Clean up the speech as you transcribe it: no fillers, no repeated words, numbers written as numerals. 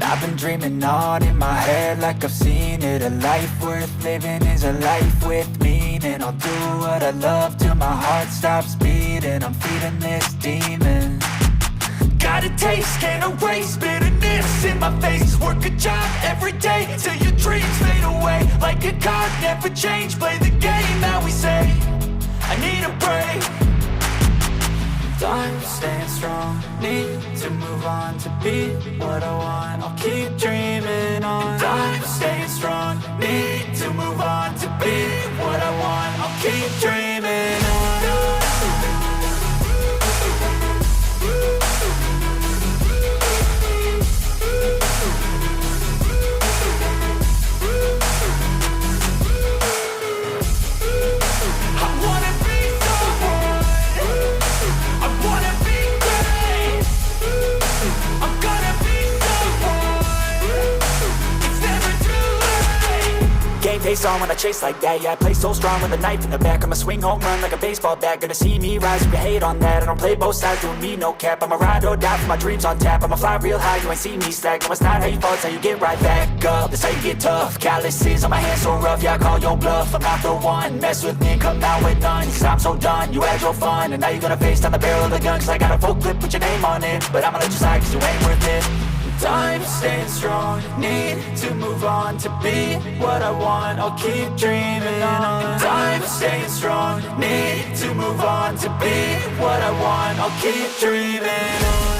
I've been dreaming on in my head like I've seen it. A life worth living is a life with meaning. I'll do what I love till my heart stops beating. I'm feeding this demon. Got a taste, can't erase bitterness in my face. Work a job every day till your dreams fade away. Like a card, never change, play the game that we say. I need a break. I'm staying strong, need to move on to be what I want. I'll keep dreaming on. I'm staying strong, need to move on to be what I want. I'll keep dreaming on. Face on when I chase like that. Yeah, I play so strong with a knife in the back. I'ma swing home run like a baseball bat. Gonna see me rise, you can hate on that. I don't play both sides, doing me no cap. I'ma ride or die for my dreams on tap. I'ma fly real high, you ain't see me slack. No, it's not how you fall, it's how you get right back up. That's how you get tough. Calluses on my hands so rough, yeah, I call your bluff. I'm not the one, mess with me, come out with none. Cause I'm so done, you had your fun. And now you're gonna face down the barrel of the gun. Cause I got a full clip, put your name on it. But I'ma let you slide cause you ain't worth it. I'm staying strong, need to move on to be what I want. I'll keep dreaming on. I'm staying strong, need to move on to be what I want. I'll keep dreaming on.